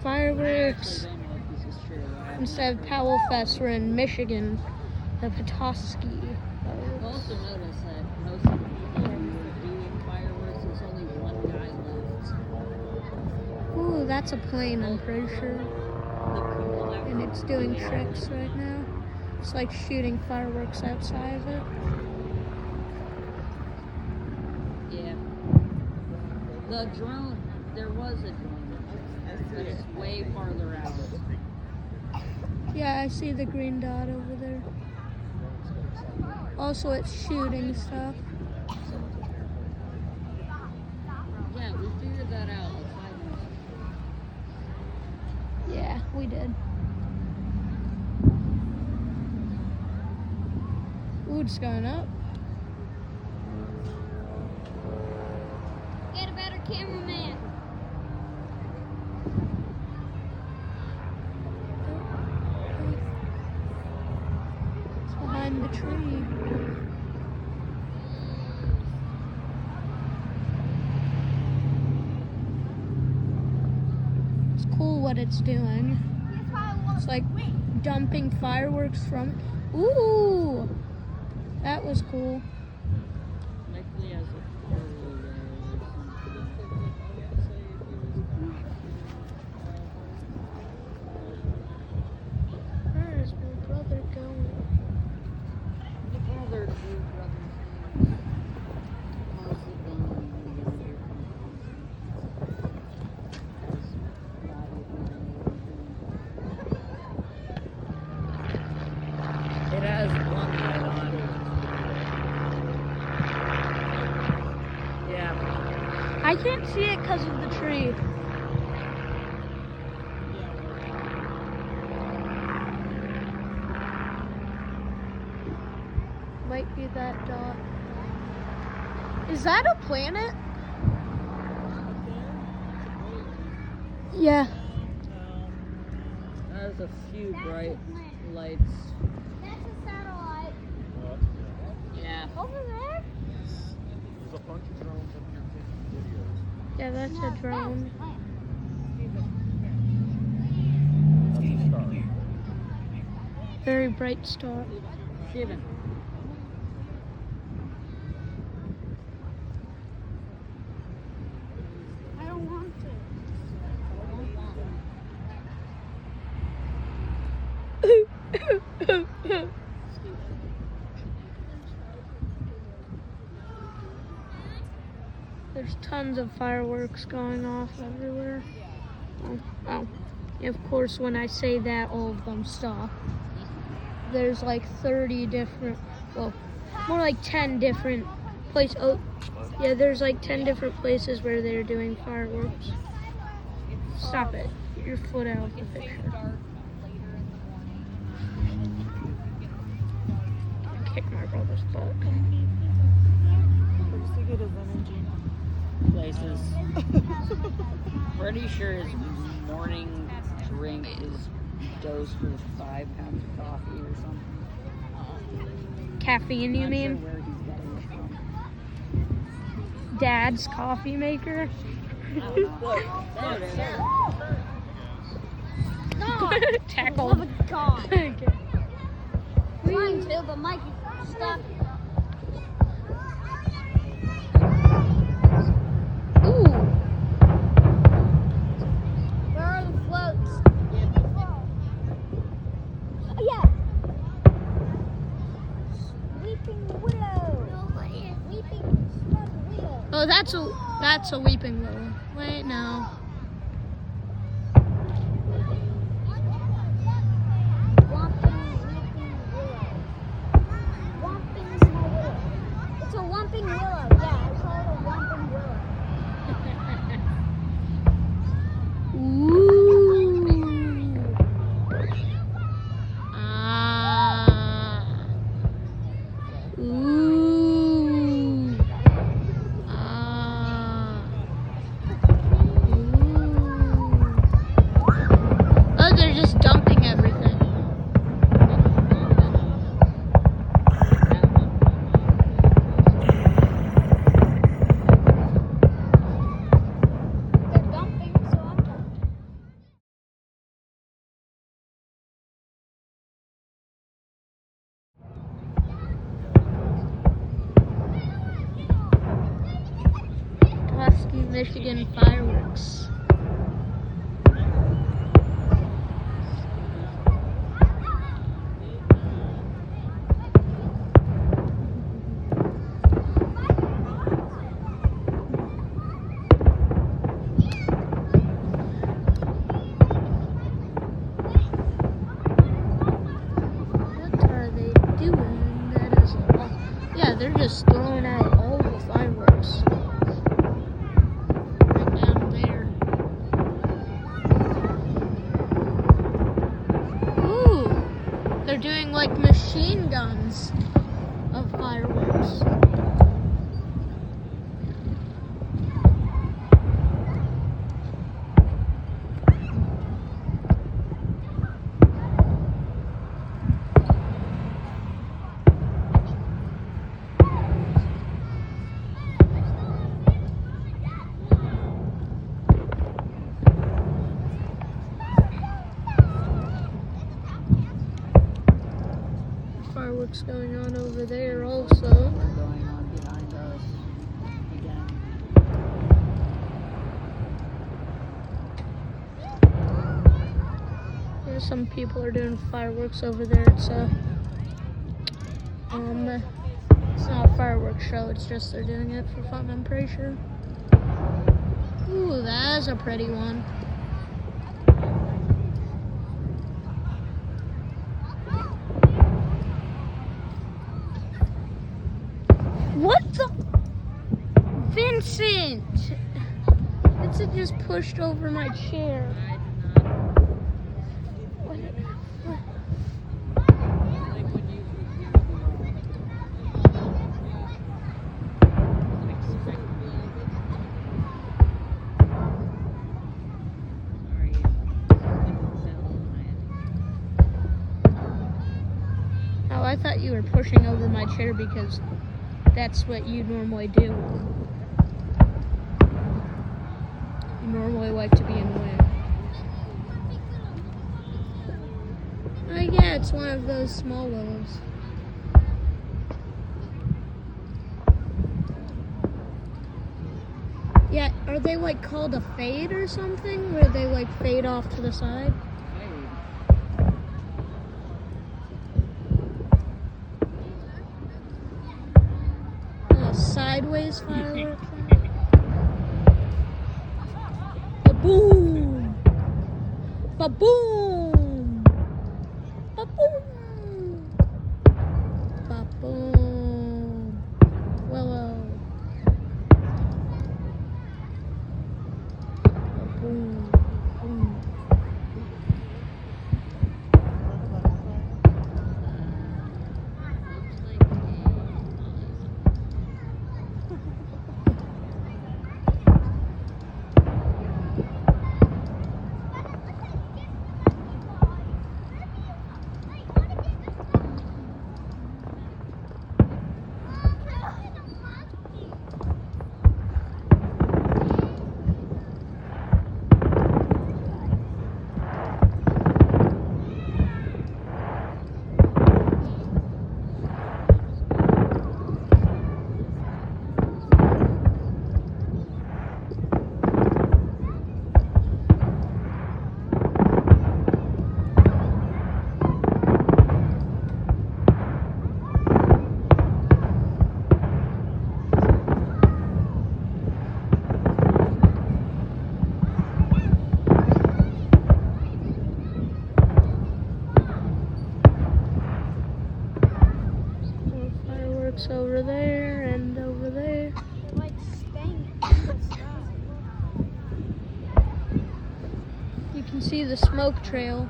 Fireworks. Instead of Powell Fest, we're in Michigan, the Petoskey. You'll also notice that most of the people who are doing fireworks, there's only one guy left. Ooh, that's a plane, I'm pretty sure. The people that And it's doing tricks right now. It's like shooting fireworks outside of it. Yeah. The drone, there was a drone, but it's way farther out. Yeah, I see the green dot over there. Also, it's shooting stuff. Yeah, we figured that out like 5 minutes ago. Yeah, we did. Ooh, it's going up. Get a better cameraman. It's behind the tree. It's cool what it's doing. It's like dumping fireworks from. Ooh! That was cool. Likely has a portal there or something. Where is my brother going? Your brother, two brothers. How's it going? It has one light on. Yeah. I can't see it because of the tree. Might be that dot. Is that a planet? Yeah. There's a few bright lights. That's a satellite. Yeah. Over there? There's a bunch of drones up here taking videos. Yeah, that's a drone. That's a star. Very bright star. Steven. I don't want to. There's tons of fireworks going off everywhere. Oh. Of course, when I say that, all of them stop. There's like 30 different, well, more like 10 different places. Oh, yeah, there's like 10 different places where they're doing fireworks. Stop it. Get your foot out of the picture. Kick my brother's butt. Places. Pretty sure his morning drink is dosed with 5 pounds of coffee or something. Caffeine, you Not mean? sure where he's getting it from. Dad's coffee maker? Look, there it is. God. Tackled. Oh my God. Okay. Trying to, but Mikey, stop. Ooh. Where are the floats? Oh, yeah. Weeping Widow. Weeping Widow. Oh, that's a weeping willow. Wait, no. It's a whomping willow. Yeah, I call it a whomping willow. Ooh. Ah. Ooh. Ah. Ooh. Michigan fireworks. What are they doing? That is a lot. Yeah, they're just throwing out all the fireworks. Right down there. Ooh, they're doing like machine guns of fireworks. Fireworks going on over there also. They're going on behind us again. Yeah, some people are doing fireworks over there. It's not a fireworks show. It's just they're doing it for fun. I'm pretty sure. Ooh, that's a pretty one. What the? Vincent! Vincent just pushed over my chair. I did not. Like when you expect me. Sorry. Oh, I thought you were pushing over my chair because that's what you normally do. You normally like to be in the way. Oh yeah, it's one of those small willows. Yeah, are they like called a fade or something? Where they like fade off to the side? A sideways firework. Ba-boom! Ba-boom! Ba-boom! Ba-boom! Willow. Ba-boom! Boom. More fireworks over there and over there. They're like staying in the sky. You can see the smoke trail.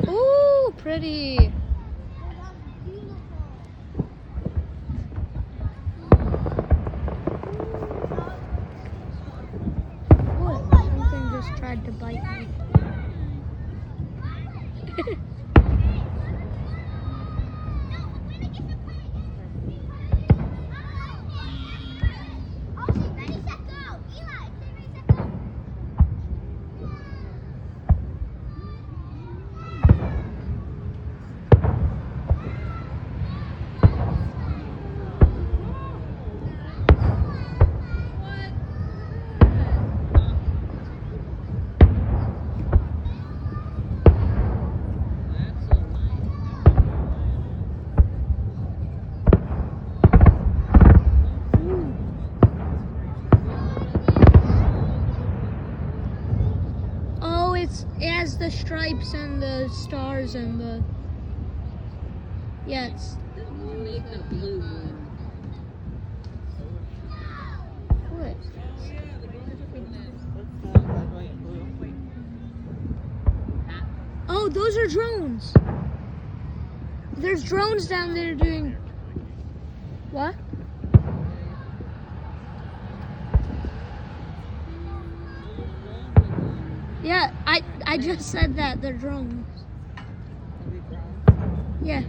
Ooh, pretty. tried to bite me. Oh, it has the stripes and the stars and the... Yeah, it's... Make the blue one. What? Oh, those are drones. There's drones down there doing... What? Yeah, I just said that. They're drones. Yeah.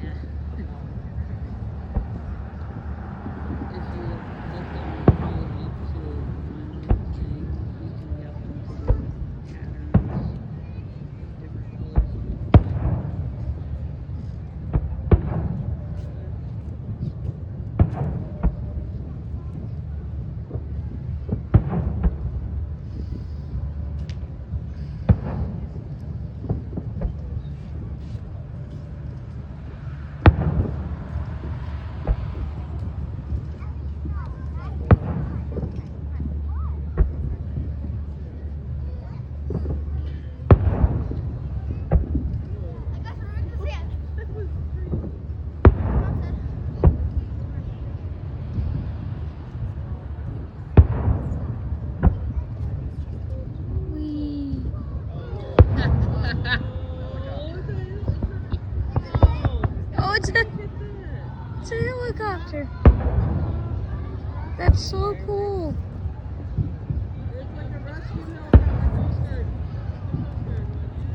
Oh, it's a helicopter. That's so cool.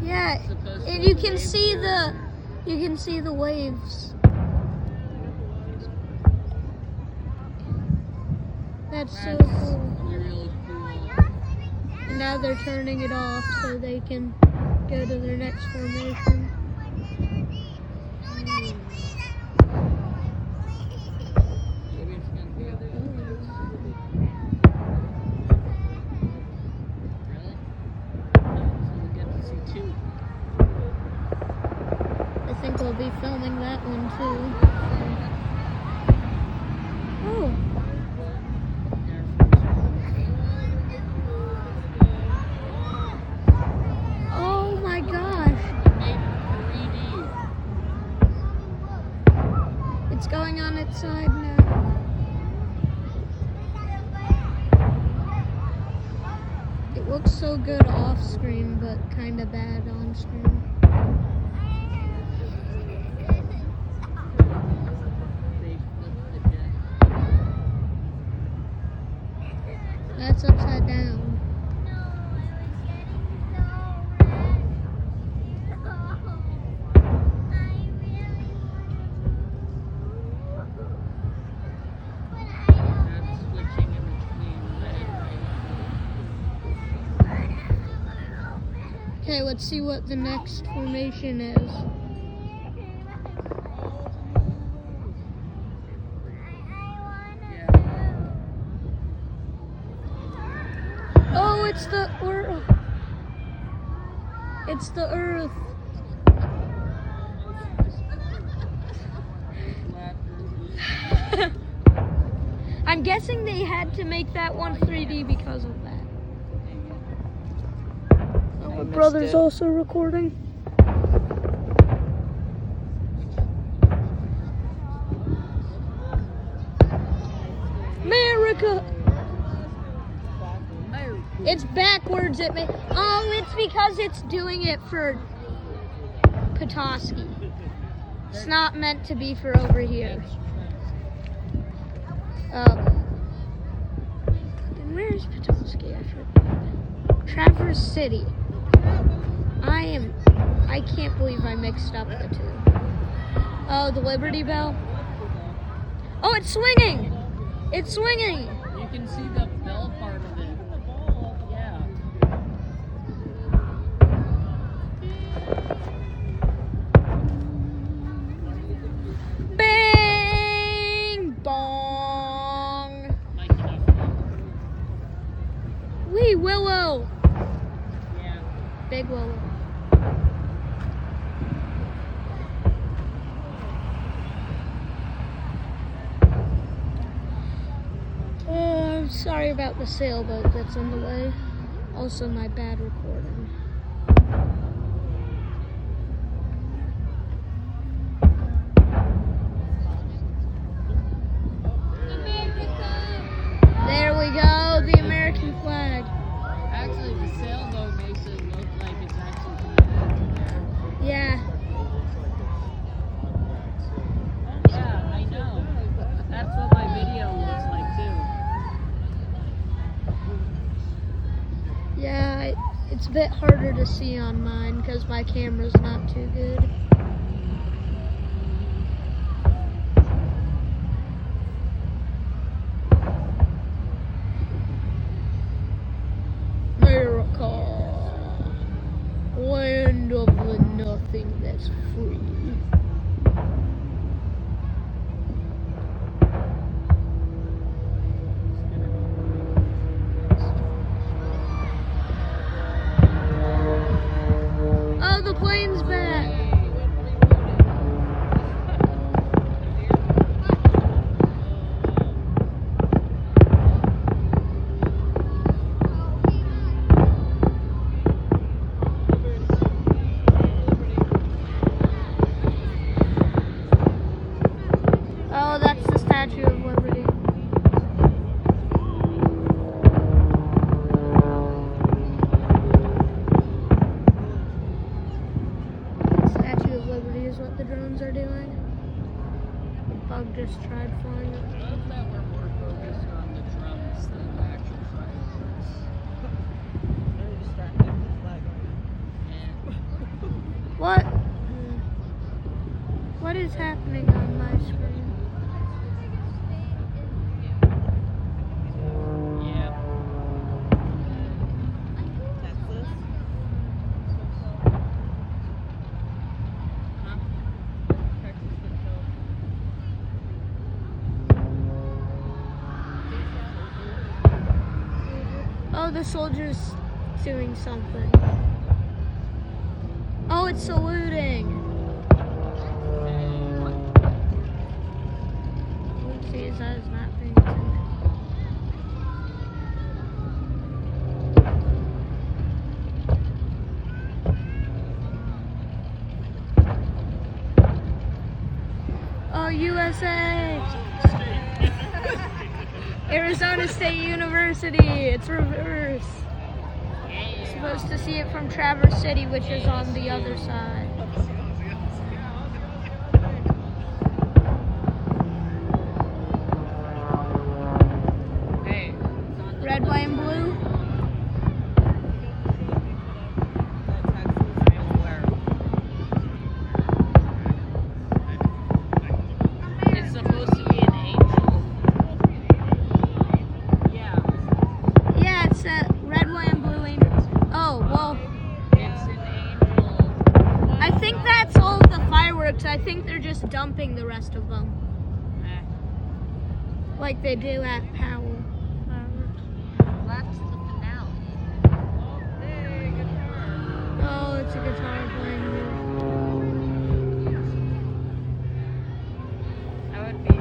Yeah, and you can see the waves. That's so cool. Really cool. And now they're turning it off so they can go to their next formation. I think we'll be filming that one too. Oh. Oh my gosh. It's going on its side now. It looks so good off screen, but kind of bad on screen. That's upside down. Okay, let's see what the next formation is. Oh, it's the Earth. It's the Earth. I'm guessing they had to make that one 3D because of that. My brother's also recording. MERICA! It's backwards. Oh, it's because it's doing it for Petoskey. It's not meant to be for over here. And where's Petoskey? I forgot. Traverse City. I can't believe I mixed up the two. Oh, the Liberty Bell. Oh, it's swinging! It's swinging! You can see the bell part of it. Yeah. Bing! Bong! Mike, enough of that. Wee Willow! Yeah. Big Willow. I'm sorry about the sailboat that's in the way. Also, my bad recording. There we go, the American flag. Actually, the sailboat makes it look like it's actually coming there. Yeah. Yeah, I know. That's what my video looks like too. Yeah, it's a bit harder to see on mine because my camera's not too good. MERICA, land of the nothing that's free. Oh, the plane's back. Oh, that's the Statue of Liberty. Statue of Liberty is what the drones are doing. The bug just tried flying I up. love that we're more focused on the drums than the actual fireworks. Very distracting. Flag. And What? What is happening on my screen? yeah. Texas. Huh? Texas been killed. Oh, the soldier's doing something. Oh, it's saluting. Oopsies, I was not paying attention. Oh, USA! Arizona State University. It's reverse. You're supposed to see it from Traverse City, which is on the other side. Hey, it's on the Red, white, and blue. It's supposed to be an angel. Yeah, Yeah, it's red, white, and blue angels. Oh, well, it's an angel. I think that's all of the fireworks. I think they're just dumping the rest of them, Eh, like they do at Powell fireworks. that's the finale. Oh, it's a guitar playing here. That would be.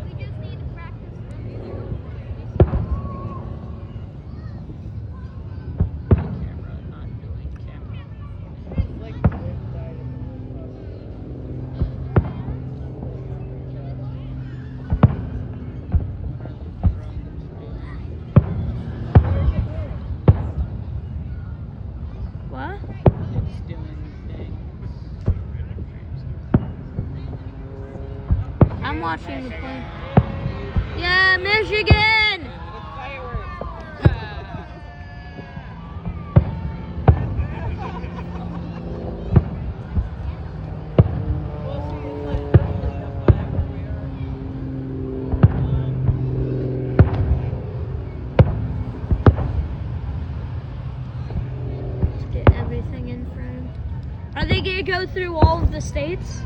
We just need to practice. Camera, not doing camera. Like, died in What? It's doing things. I'm watching the plane. Michigan! Let's get everything in frame. Are they gonna go through all of the states?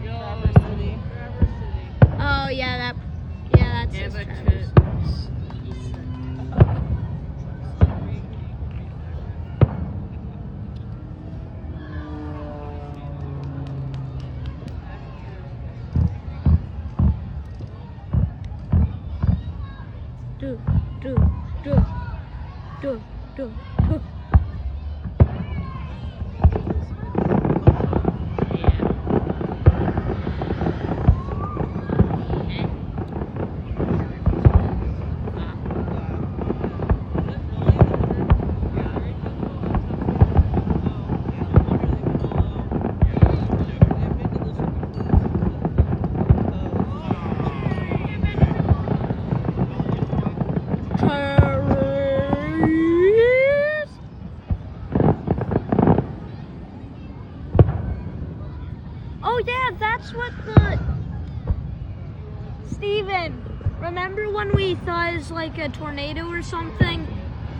Traverse City. Oh yeah, that's Yeah, his but Traverse. Do. Oh yeah, that's what Steven, remember when we thought it was like a tornado or something,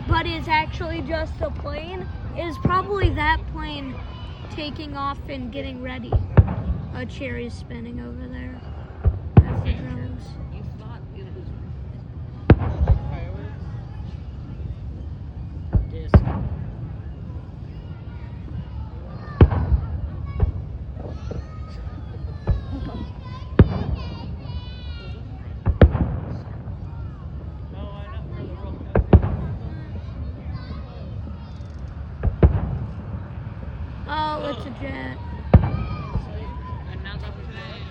but it's actually just a plane? It's probably that plane taking off and getting ready. A cherry's spinning over there. That's the drones. You thought it was disc. Oh, it's a jet. Another plane.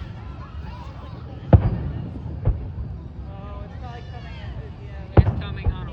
It's coming on a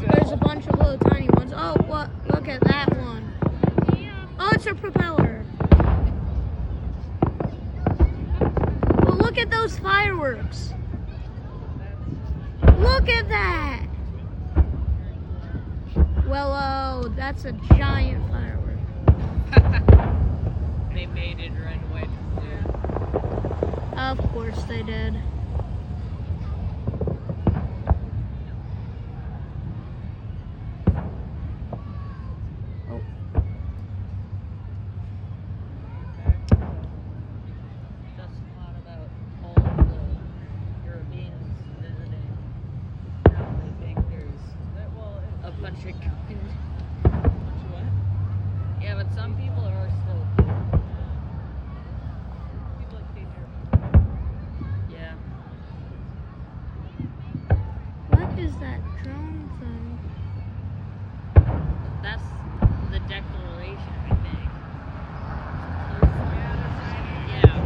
There's a bunch of little tiny ones. Oh, what? Look at that one. Oh, it's a propeller. Well, look at those fireworks. Look at that. Well, oh, that's a giant firework. They made it right away. Of course they did. Just thought about all the Europeans visiting. Now they think there's a bunch of yeah, but some people are still. Yeah. What is that drone thing? That's the declaration, I think. Yeah.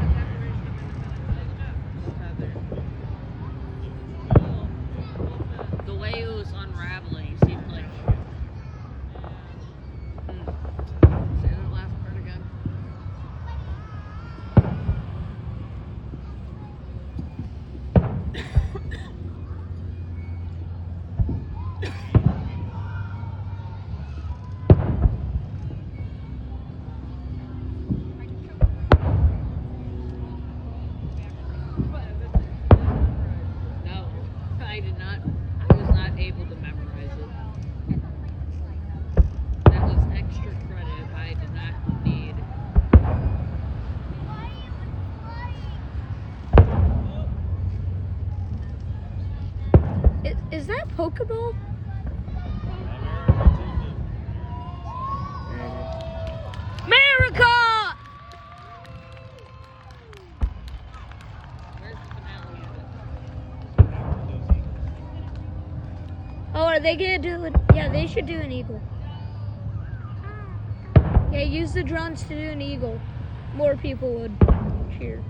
The way it was unraveling seemed like. Say the last part again. No, I did not. I was not able to memorize it. That was extra credit I did not need. Is that Pokeball? MERICA! Where's the finale of it? Oh, are they get to do it. Yeah, they should do an eagle. Yeah, use the drones to do an eagle. More people would cheer.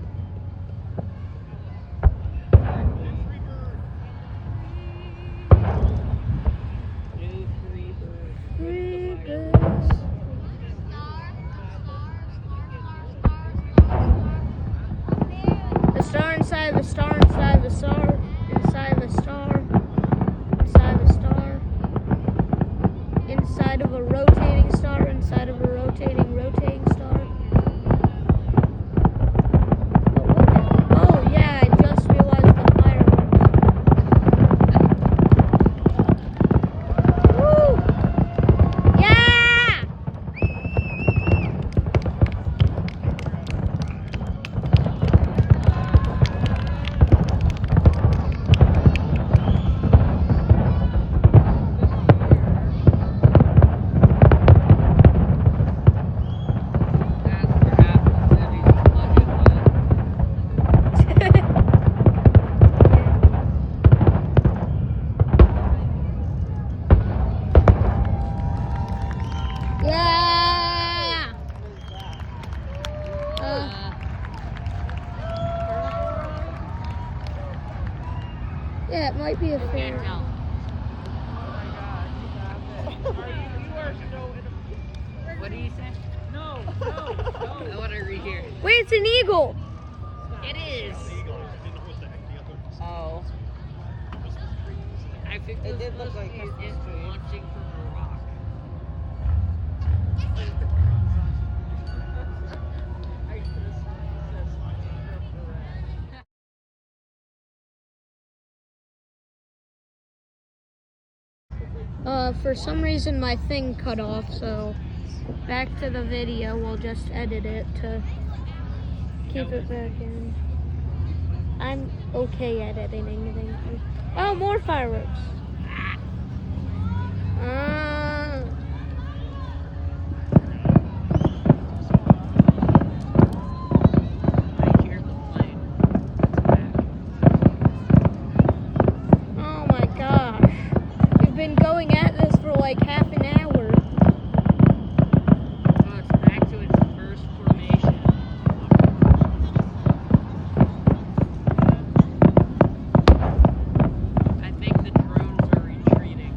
Free birds. The star inside the star inside the star inside the star inside the star inside of a rotating star inside of a rotating star. Oh yeah, I just realized the fireworks. Woo! Yeah! Yeah! Yeah, it might be a fair. What do you say? No. I want to rehear. Wait, it's an eagle. It is. Oh. I think it did look like it is launching from a rock. For some reason my thing cut off, so back to the video. We'll just edit it to keep it back in. I'm okay at editing things. Oh, more fireworks. I hear the plane. Oh my gosh. We've been going at this for like half an hour. Oh, it's back to its first formation. I think the drones are retreating.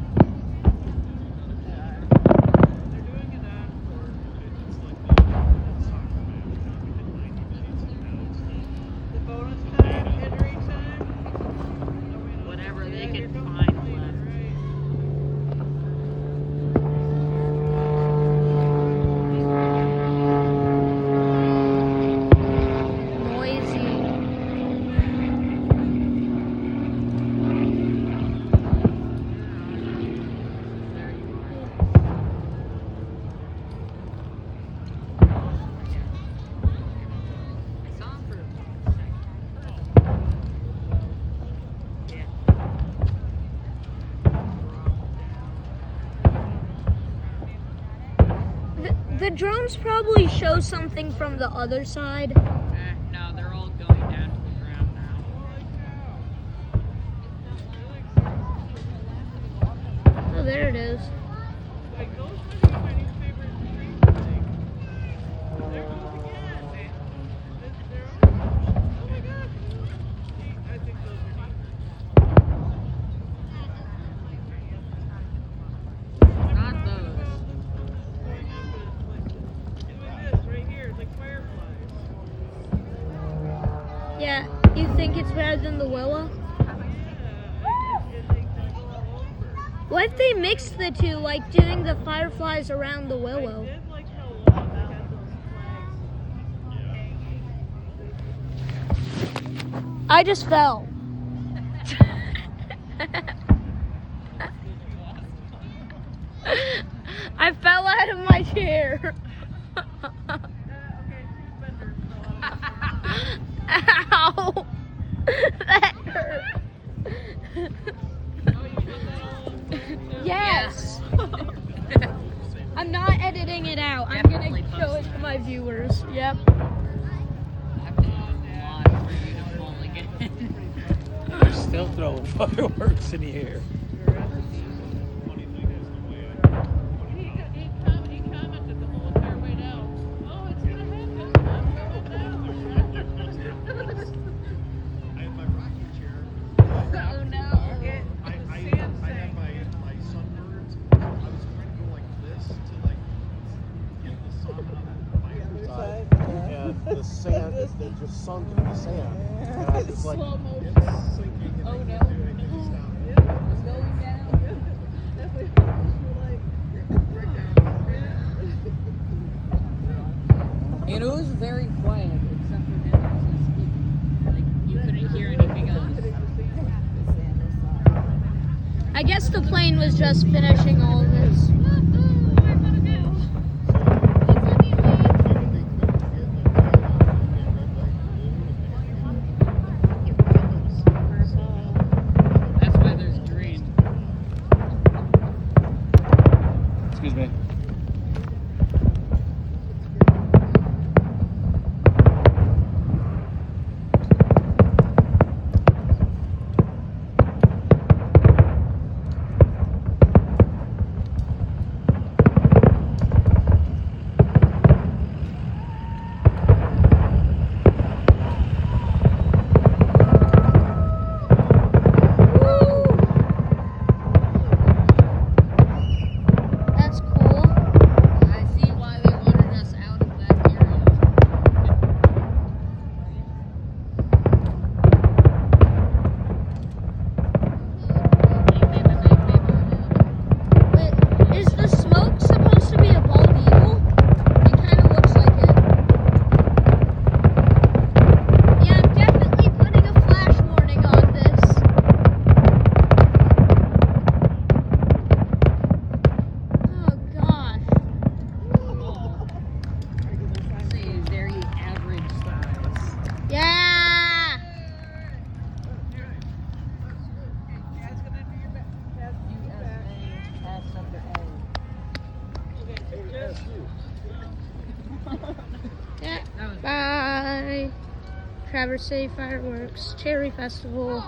Whatever they can find left. Noisy. There you are. I saw him for a second. Yeah. The drones probably show something from the other side. No, they're all going down to the ground now. Oh, there it is. Not those. Yeah, you think it's better than the willow? What if they mixed the two, like doing the fireflies around the willow? I just fell. I fell out of my chair. Ow! That hurt. Yes. I'm not editing it out. I'm Definitely gonna show it to my viewers. Yep. I have to do a lot for you to fall again. They're still throwing fireworks in the air. the sand, it just sunk in the sand. And I was like, Slow motion. it's sinking. And Oh, they no. can't do anything to stop it. It's going down. And it was very quiet, except for him actually speaking. Like, you couldn't hear anything else. I guess the plane was just finishing all of this. That's why there's green. Excuse me. That's cool. I see why they wanted us out of that area. Wait, is the smoke supposed to be a bald eagle? It kind of looks like it. Yeah, I'm definitely putting a flash warning on this. Oh gosh. Say very average size. Yeah. Pass under Yeah. That was Bye. Traverse City Fireworks Cherry Festival.